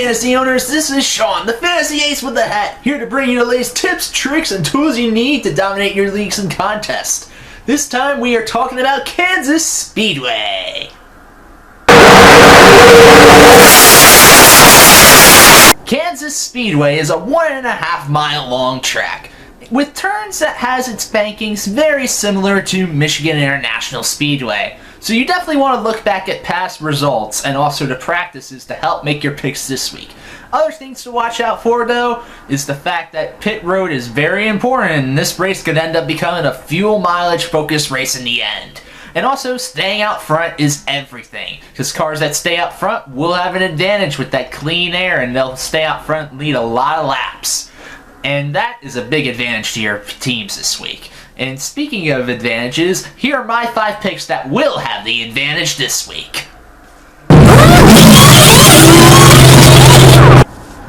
fantasy owners, this is Sean, the fantasy ace with the hat, here to bring you the latest tips, tricks, and tools you need to dominate your leagues and contests. This time we are talking about Kansas Speedway. Kansas Speedway is a 1.5 mile long track with turns that has its bankings very similar to Michigan International Speedway. So you definitely want to look back at past results and also to practices to help make your picks this week. Other things to watch out for though is the fact that pit road is very important and this race could end up becoming a fuel mileage focused race in the end. And also staying out front is everything, because cars that stay out front will have an advantage with that clean air and they'll stay out front and lead a lot of laps. And that is a big advantage to your teams this week. And speaking of advantages, here are my 5 picks that will have the advantage this week.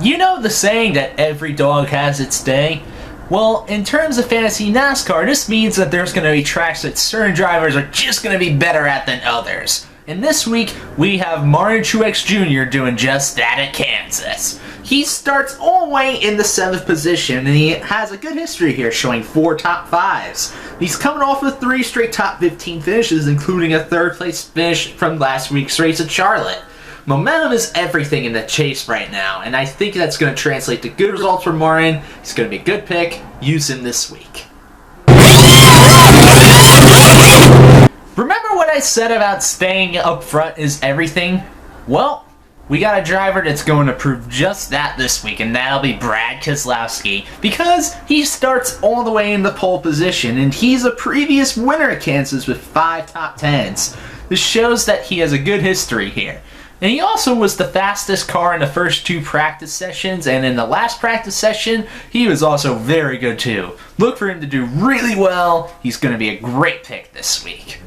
You know the saying that every dog has its day? Well, in terms of fantasy NASCAR, this means that there's going to be tracks that certain drivers are just going to be better at than others. And this week, we have Truex Jr. doing just that at Kansas. He starts all the way in the 7th position, and he has a good history here, showing 4 top 5s. He's coming off of 3 straight top 15 finishes, including a 3rd place finish from last week's race at Charlotte. Momentum is everything in the chase right now, and I think that's going to translate to good results for Martin. He's going to be a good pick. Use him this week. Remember what I said about staying up front is everything? Well, we got a driver that's going to prove just that this week, and that'll be Brad Keselowski, because he starts all the way in the pole position, and he's a previous winner at Kansas with 5 top 10s. This shows that he has a good history here. And he also was the fastest car in the first 2 practice sessions, and in the last practice session, he was also very good too. Look for him to do really well. He's going to be a great pick this week.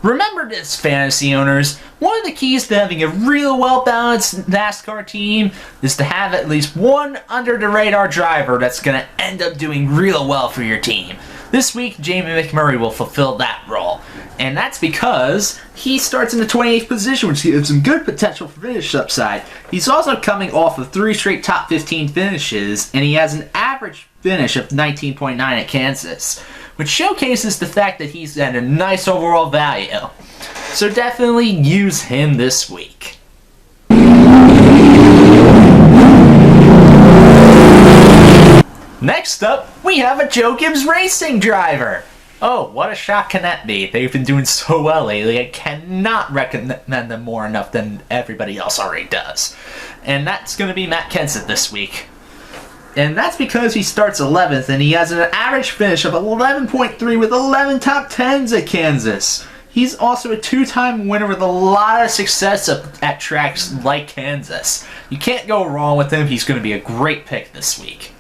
Remember this, fantasy owners, one of the keys to having a real well-balanced NASCAR team is to have at least one under-the-radar driver that's going to end up doing real well for your team. This week, Jamie McMurray will fulfill that role, and that's because he starts in the 28th position, which gives him good potential for finish upside. He's also coming off of 3 straight top 15 finishes, and he has an average finish of 19.9 at Kansas, which showcases the fact that he's at a nice overall value. So definitely use him this week. Next up, we have a Joe Gibbs Racing driver. Oh, what a shock can that be? They've been doing so well lately, I cannot recommend them more enough than everybody else already does. And that's going to be Matt Kenseth this week. And that's because he starts 11th and he has an average finish of 11.3 with 11 top 10s at Kansas. He's also a 2-time winner with a lot of success at tracks like Kansas. You can't go wrong with him. He's going to be a great pick this week.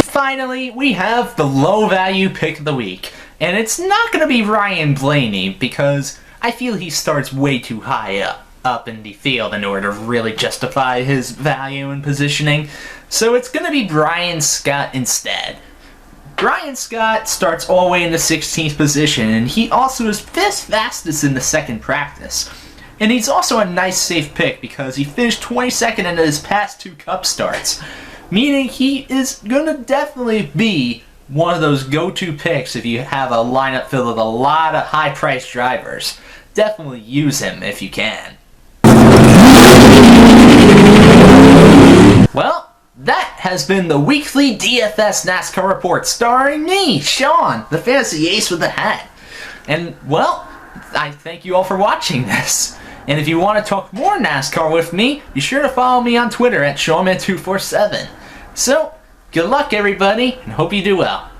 Finally, we have the low value pick of the week. And it's not going to be Ryan Blaney because I feel he starts way too high up in the field in order to really justify his value and positioning. So it's going to be Brian Scott instead. Brian Scott starts all the way in the 16th position, and he also is 5th fastest in the 2nd practice. And he's also a nice safe pick because he finished 22nd in his past 2 Cup starts, meaning he is going to definitely be one of those go-to picks if you have a lineup filled with a lot of high-priced drivers. Definitely use him if you can. Well, that has been the weekly DFS NASCAR report starring me, Sean, the fantasy ace with the hat. And, well, I thank you all for watching this. And if you want to talk more NASCAR with me, be sure to follow me on Twitter at SeanMan247. So, good luck everybody, and hope you do well.